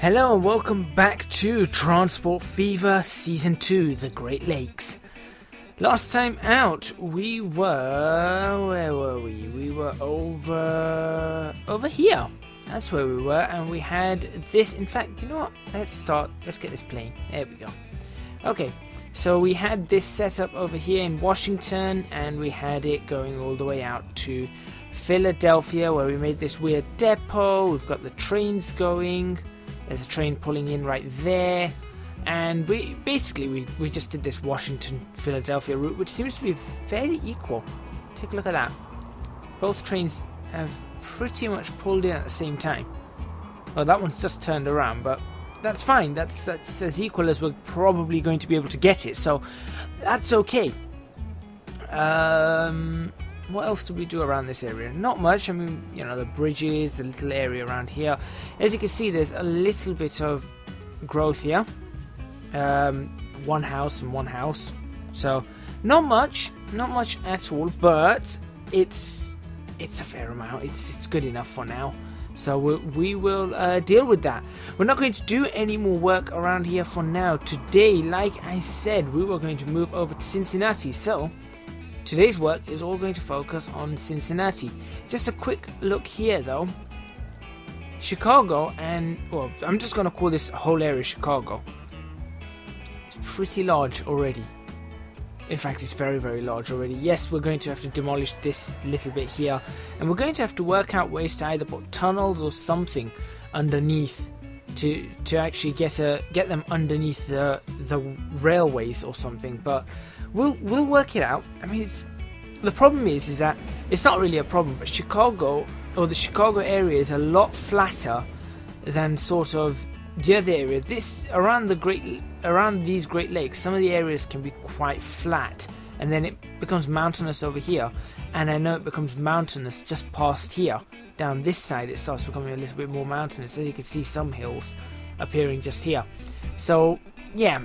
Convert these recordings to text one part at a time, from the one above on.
Hello and welcome back to Transport Fever Season 2, The Great Lakes. Last time out, we were... where were we? We were over here. That's where we were, and we had this. In fact, you know what? Let's get this playing. There we go. Okay, so we had this set up over here in Washington, and we had it going all the way out to Philadelphia, where we made this weird depot. We've got the trains going. There's a train pulling in right there, and we just did this Washington-Philadelphia route, which seems to be very equal. Take a look at that. Both trains have pretty much pulled in at the same time. Well, that one's just turned around, but that's fine. That's as equal as we're probably going to be able to get it, so that's okay. What else do we do around this area? Not much. I mean, you know, the bridges, the little area around here. As you can see, there's a little bit of growth here. One house and one house. So, not much at all, but it's a fair amount. It's good enough for now. So we will deal with that. We're not going to do any more work around here for now. Today, like I said, we were going to move over to Cincinnati. So today's work is all going to focus on Cincinnati. Just a quick look here though. Chicago, and well, I'm just going to call this whole area Chicago. It's pretty large already. In fact, it's very, very large already. Yes, we're going to have to demolish this little bit here, and we're going to have to work out ways to either put tunnels or something underneath to actually get them underneath the railways or something. But we'll work it out. I mean, the problem is that it's not really a problem, but Chicago, or the Chicago area, is a lot flatter than sort of the other area. Around these Great Lakes, some of the areas can be quite flat, and then it becomes mountainous over here, and I know it becomes mountainous just past here. Down this side it starts becoming a little bit more mountainous, as you can see some hills appearing just here. So yeah,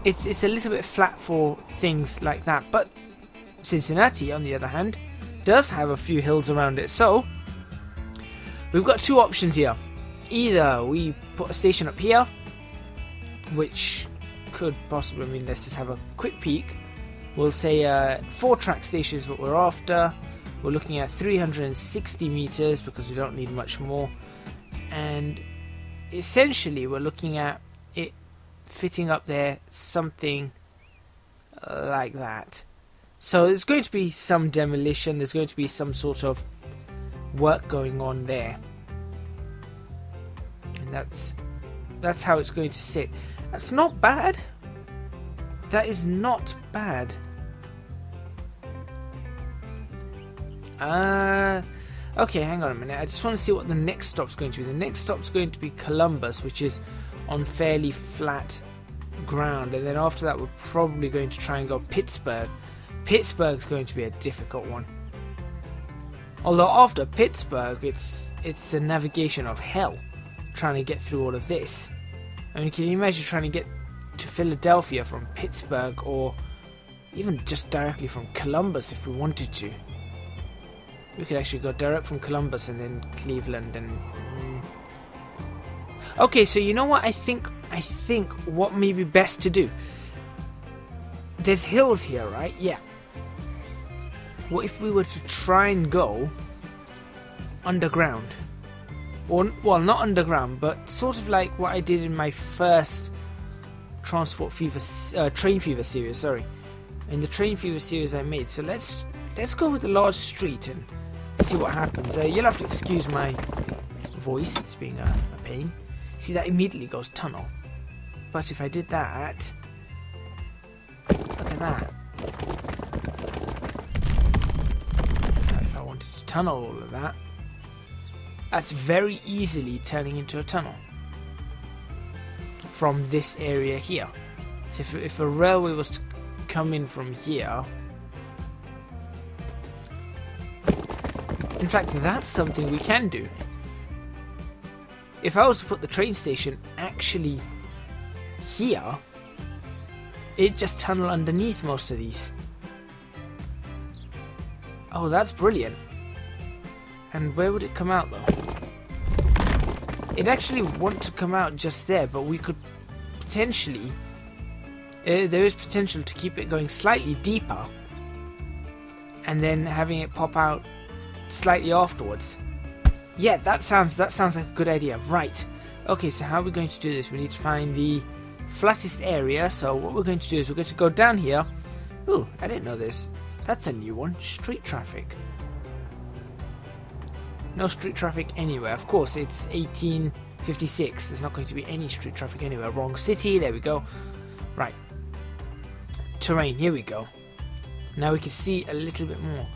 it's a little bit flat for things like that. But Cincinnati, on the other hand, does have a few hills around it. So we've got two options here. Either we put a station up here, which could possibly mean, let's just have a quick peek. We'll say 4-track station is what we're after. We're looking at 360 meters because we don't need much more. And essentially we're looking at it fitting up there something like that. So there's going to be some demolition, there's going to be some sort of work going on there. And that's how it's going to sit. That's not bad. That is not bad. Okay, hang on a minute. I just want to see what the next stop's going to be. The next stop's going to be Columbus, which is on fairly flat ground. And then after that, we're probably going to try and go Pittsburgh. Pittsburgh's going to be a difficult one. Although after Pittsburgh, it's a navigation of hell trying to get through all of this. I mean, can you imagine trying to get to Philadelphia from Pittsburgh, or even just directly from Columbus if we wanted to? We could actually go direct from Columbus and then Cleveland and... Okay, so you know what? I think what may be best to do. There's hills here, right? Yeah. What if we were to try and go underground? Or, well, not underground, but sort of like what I did in my first Train Fever series, sorry. In the Train Fever series I made. So let's go with the large street and see what happens. You'll have to excuse my voice, it's being a pain. See, that immediately goes tunnel. But if I did that, look at that. Now if I wanted to tunnel all of that, that's very easily turning into a tunnel from this area here. So if a railway was to come in from here, in fact, that's something we can do. If I was to put the train station actually here, it'd just tunnel underneath most of these. Oh, that's brilliant. And where would it come out though? It actually want to come out just there, but we could potentially... there is potential to keep it going slightly deeper and then having it pop out slightly afterwards. Yeah, that sounds like a good idea. Right. Okay, so how are we going to do this? We need to find the flattest area. So what we're going to do is we're going to go down here. Ooh, I didn't know this. That's a new one. Street traffic. No street traffic anywhere. Of course, it's 1856. There's not going to be any street traffic anywhere. Wrong city. There we go. Right. Terrain. Here we go. Now we can see a little bit more.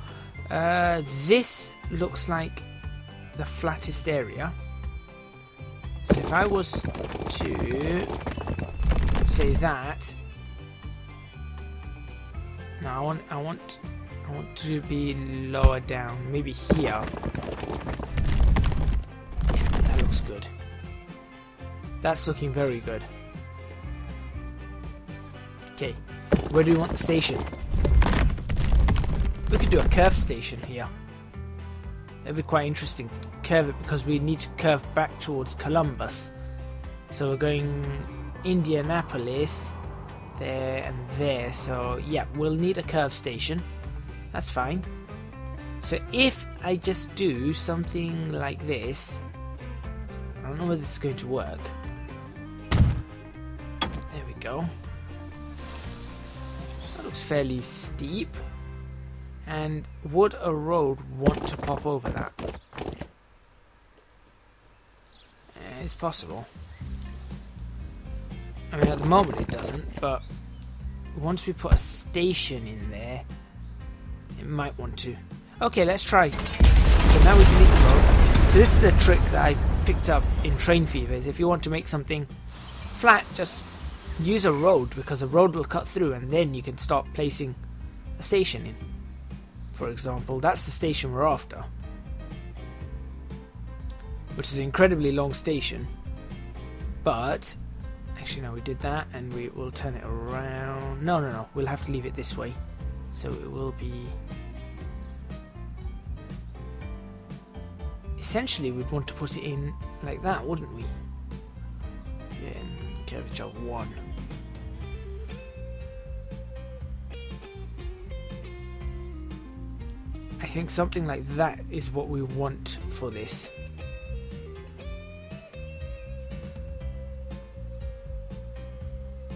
This looks like the flattest area. So if I was to say that, no, I want to be lower down, maybe here. Yeah, that looks good. That's looking very good. Okay, where do we want the station? We could do a curve station here. It'd be quite interesting. Curve it because we need to curve back towards Columbus. So we're going Indianapolis, there and there. So yeah, we'll need a curve station. That's fine. So if I just do something like this, I don't know whether this is going to work. There we go. That looks fairly steep. And would a road want to pop over that? It's possible. I mean, at the moment it doesn't, but once we put a station in there, it might want to. Okay, let's try. So now we delete the road. So this is a trick that I picked up in Train Fever, is if you want to make something flat, just use a road, because a road will cut through and then you can start placing a station in. For example, that's the station we're after, which is an incredibly long station. But actually, no, we did that, and we will turn it around. No, we'll have to leave it this way, so it will be. Essentially, we'd want to put it in like that, wouldn't we? In curvature 1. I think something like that is what we want for this.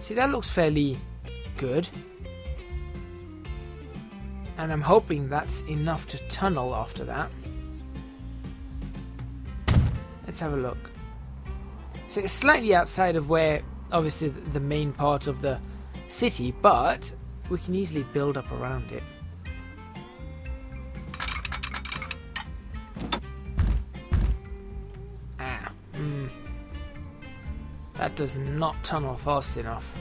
See, that looks fairly good. And I'm hoping that's enough to tunnel after that. Let's have a look. So it's slightly outside of where, obviously, the main part of the city, but we can easily build up around it. That does not tunnel fast enough.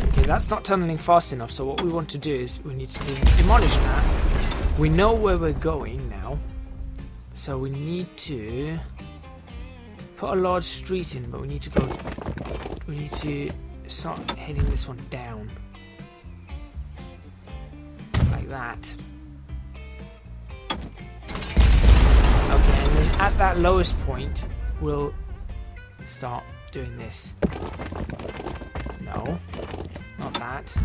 Okay, that's not tunneling fast enough, so what we want to do is we need to demolish that. We know where we're going now, so we need to put a large street in, but we need to start heading this one down. Like that. Okay, and then at that lowest point, we'll start doing this. No, not that.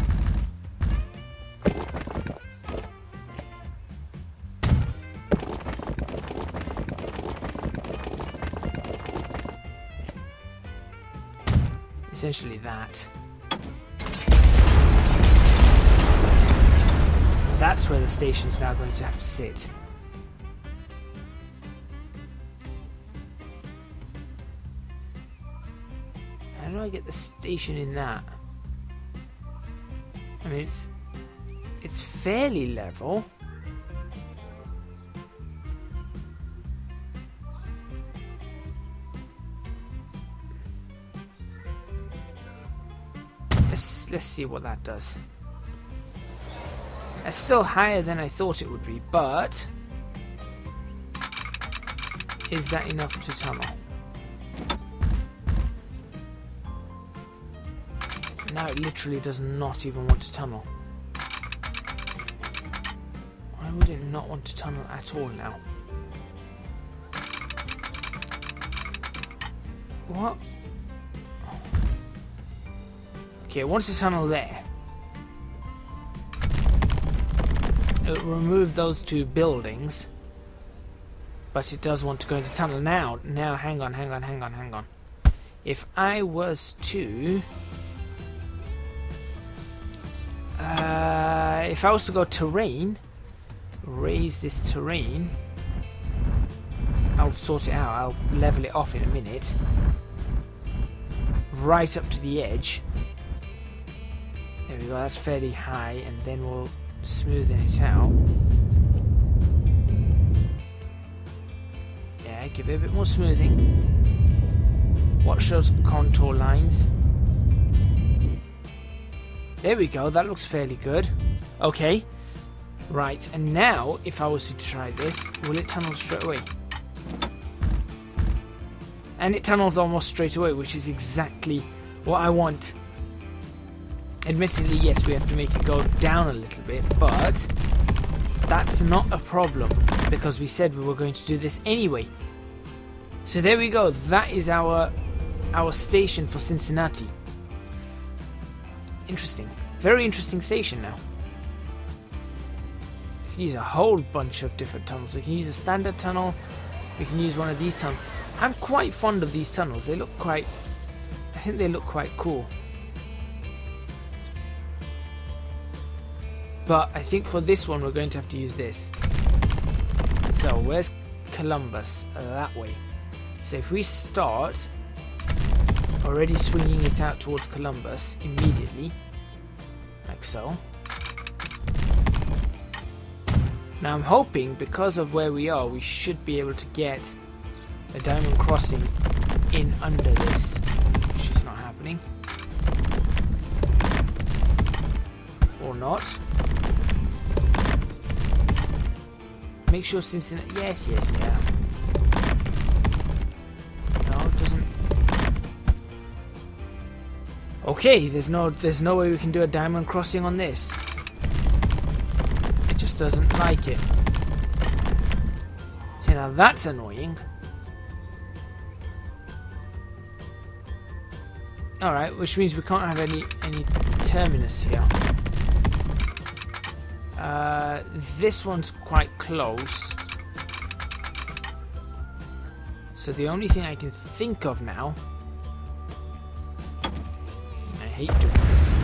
Essentially that. That's where the station's now going to have to sit. How do I get the station in that? I mean, it's fairly level. Let's see what that does. That's still higher than I thought it would be, but is that enough to tunnel? Now it literally does not even want to tunnel. Why would it not want to tunnel at all now? What? Okay, once a tunnel there. It'll remove those two buildings. But it does want to go into tunnel now. Now, hang on. If I was to... if I was to go terrain, raise this terrain, I'll sort it out. I'll level it off in a minute. Right up to the edge. There we go, that's fairly high, and then we'll smoothen it out. Yeah, give it a bit more smoothing. Watch those contour lines. There we go, that looks fairly good. Okay. Right, and now, if I was to try this, will it tunnel straight away? And it tunnels almost straight away, which is exactly what I want. Admittedly, yes, we have to make it go down a little bit, but that's not a problem, because we said we were going to do this anyway. So there we go, that is our station for Cincinnati. Interesting. Very interesting station now. We can use a whole bunch of different tunnels. We can use a standard tunnel. We can use one of these tunnels. I'm quite fond of these tunnels. They look quite... I think they look quite cool. But I think for this one we're going to have to use this. So where's Columbus? That way. So if we start already swinging it out towards Columbus immediately, like so. Now I'm hoping, because of where we are, we should be able to get a diamond crossing in under this, which is not happening. Or not. Make sure Cincinnati... Yes, yeah. No, it doesn't... Okay, there's no way we can do a diamond crossing on this. It just doesn't like it. See, now that's annoying. Alright, which means we can't have any terminus here. This one's quite close. So the only thing I can think of now... I hate doing this.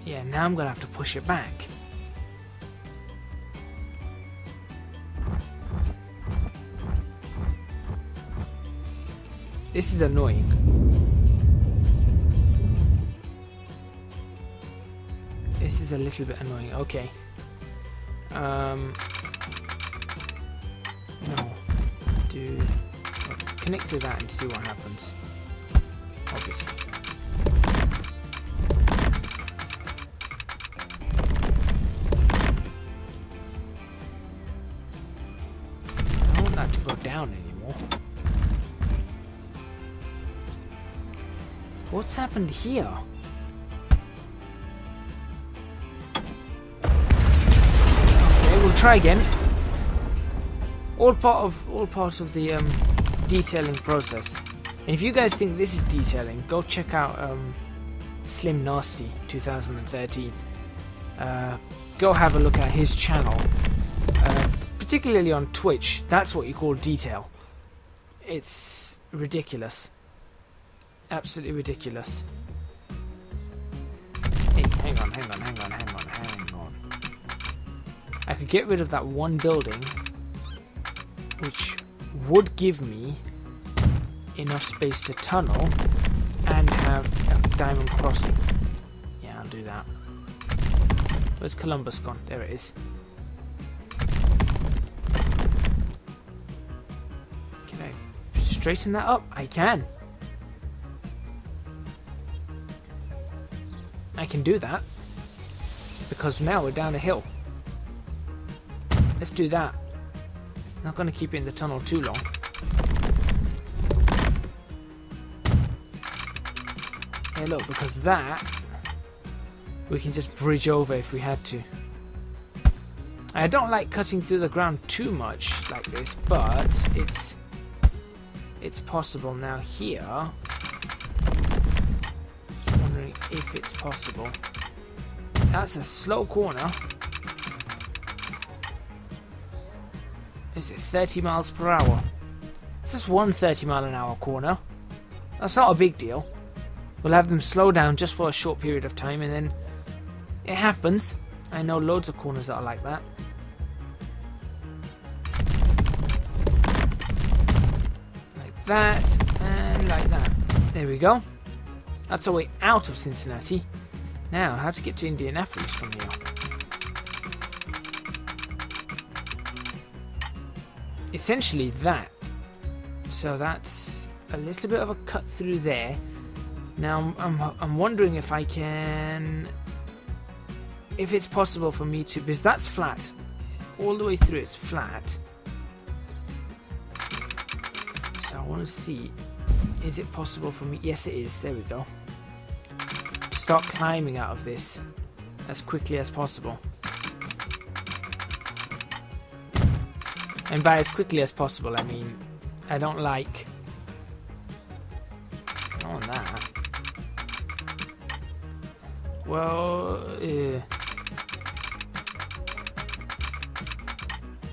Yeah, now I'm gonna have to push it back. This is annoying. This is a little bit annoying. Okay. No. Connect to that and see what happens. Obviously. I don't want that to go down anymore. What's happened here? Okay, we'll try again. All part of the detailing process. And if you guys think this is detailing, go check out Slim Nasty 2013. Go have a look at his channel, particularly on Twitch. That's what you call detail. It's ridiculous. Absolutely ridiculous. Hey, hang on. I could get rid of that one building, which would give me enough space to tunnel and have a diamond crossing. Yeah, I'll do that. Where's Columbus gone? There it is. Can I straighten that up? I can. I can do that, because now we're down a hill. Let's do that. Not going to keep it in the tunnel too long. Hey, look, because that we can just bridge over if we had to. I don't like cutting through the ground too much like this, but it's possible. Now here, just wondering if it's possible. That's a slow corner. Is it 30 miles per hour? It's just one 30-mile-an-hour corner. That's not a big deal. We'll have them slow down just for a short period of time, and then it happens. I know loads of corners that are like that. Like that, and like that. There we go. That's our way out of Cincinnati. Now, how to get to Indianapolis from here? Essentially that. So that's a little bit of a cut through there. Now I'm wondering if I can, if it's possible for me to, because that's flat, all the way through it's flat. So I want to see, is it possible for me? Yes, it is. There we go. Start climbing out of this as quickly as possible. And by as quickly as possible, I mean, I don't like on that. Well,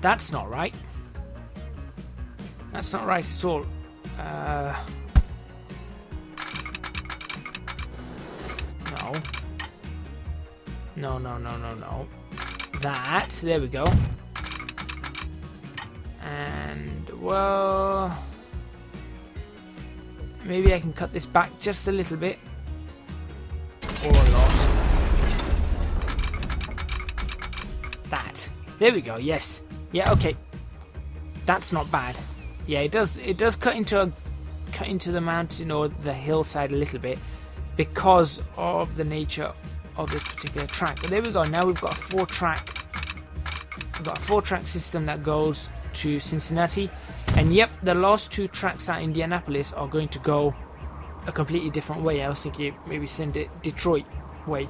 that's not right. That's not right at all. No. That, there we go. And, well, maybe I can cut this back just a little bit. Or a lot. That. There we go, yes. Yeah, okay. That's not bad. Yeah, it does cut into the mountain or the hillside a little bit because of the nature of this particular track. But there we go. Now we've got a four-track system that goes to Cincinnati, and yep, the last two tracks at Indianapolis are going to go a completely different way. I was thinking maybe send it Detroit way,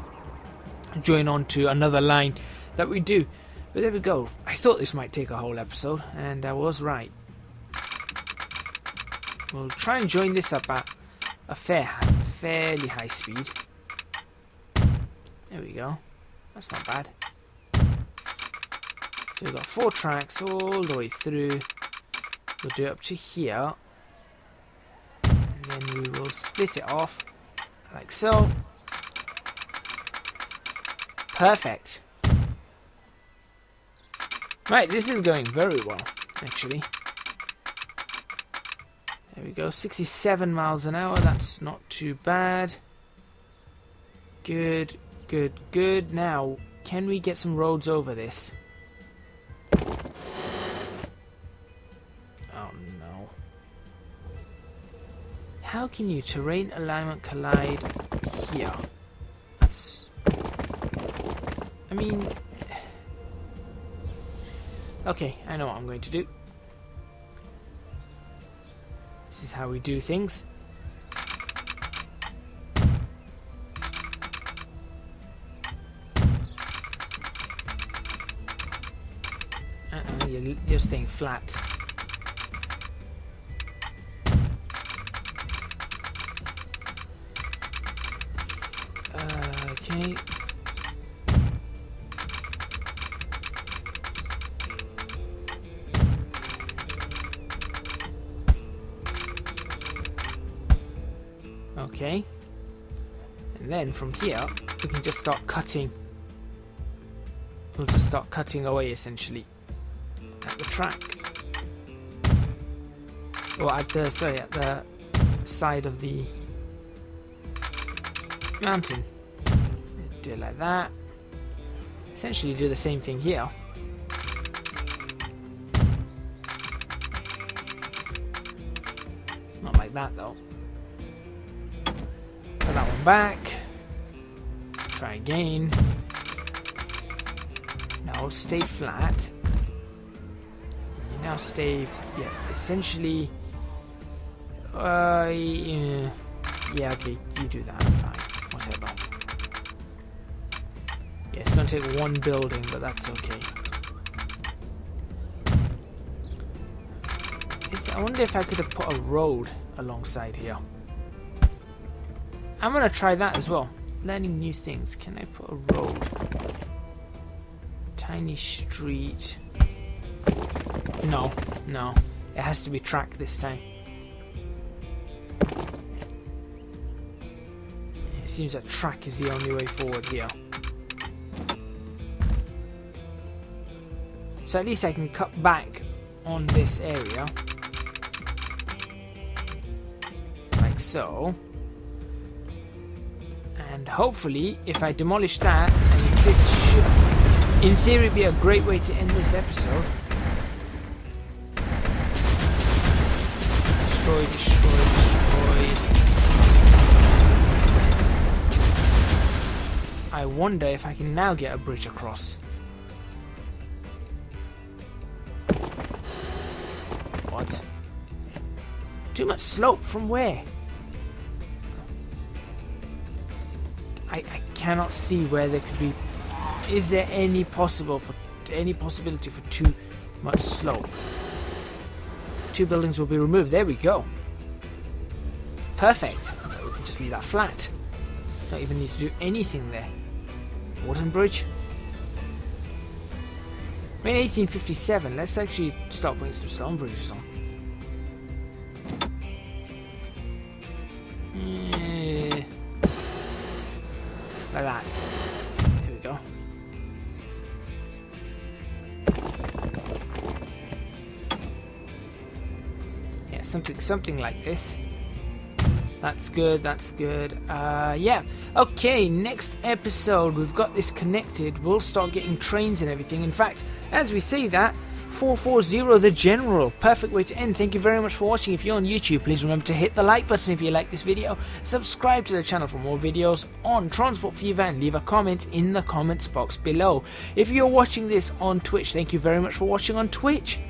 join on to another line that we do. But there we go. I thought this might take a whole episode, and I was right. We'll try and join this up at a fairly high speed. There we go. That's not bad. So we've got 4 tracks all the way through. We'll do it up to here. And then we will split it off like so. Perfect. Right, this is going very well, actually. There we go, 67 miles an hour. That's not too bad. Good. Now, can we get some roads over this? Oh no. How can you terrain alignment collide here? That's... I mean... Okay, I know what I'm going to do. This is how we do things. You're staying flat. Okay. Okay. And then from here, we can just start cutting. We'll just start cutting away essentially at the track. Or at the, sorry, at the side of the mountain. Do it like that. Essentially do the same thing here. Not like that though. Put that one back. Try again. Now stay flat. Now stay, yeah, essentially. Yeah, okay, you do that. Fine, whatever. Yeah, it's gonna take one building, but that's okay. I wonder if I could have put a road alongside here. I'm gonna try that as well. Learning new things. Can I put a road? Tiny street. No, no. It has to be track this time. It seems that track is the only way forward here. So at least I can cut back on this area. Like so. And hopefully, if I demolish that, this should, in theory, be a great way to end this episode. Destroy, destroy, destroy. I wonder if I can now get a bridge across. What? Too much slope from where? I cannot see where there could be. Is there any possibility for too much slope? 2 buildings will be removed. There we go. Perfect. We can just leave that flat. Don't even need to do anything there. Wooden bridge. We're in 1857. Let's actually start putting some stone bridges on. Like that. Here we go. Yeah, something like this. That's good, that's good. Yeah. Okay, next episode, we've got this connected. We'll start getting trains and everything. In fact, as we say that, 440 the General. Perfect way to end. Thank you very much for watching. If you're on YouTube, please remember to hit the like button if you like this video. Subscribe to the channel for more videos on Transport Fever and leave a comment in the comments box below. If you're watching this on Twitch, thank you very much for watching on Twitch.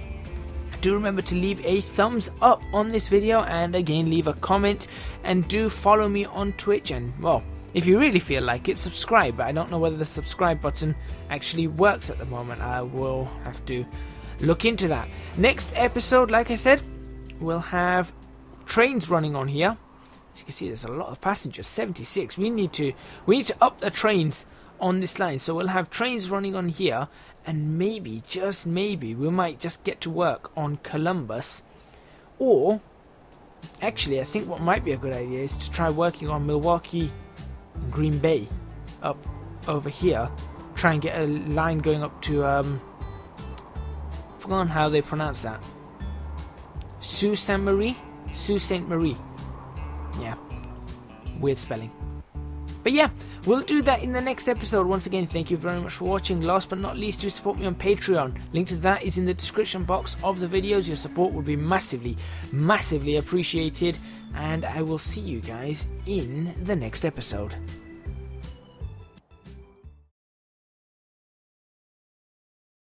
Do remember to leave a thumbs up on this video and again leave a comment, and do follow me on Twitch, and well, if you really feel like it, subscribe. But I don't know whether the subscribe button actually works at the moment. I will have to look into that. Next episode, like I said, we'll have trains running on here. As you can see, there's a lot of passengers. 76. We need to up the trains on this line. So we'll have trains running on here, and maybe, just maybe, we might just get to work on Columbus. Or actually, I think what might be a good idea is to try working on Milwaukee and Green Bay up over here. Try and get a line going up to forgotten how they pronounce that. Sault Ste. Marie? Sault Ste. Marie. Yeah. Weird spelling. But yeah, we'll do that in the next episode. Once again, thank you very much for watching. Last but not least, do support me on Patreon. Link to that is in the description box of the videos. Your support would be massively, massively appreciated. And I will see you guys in the next episode.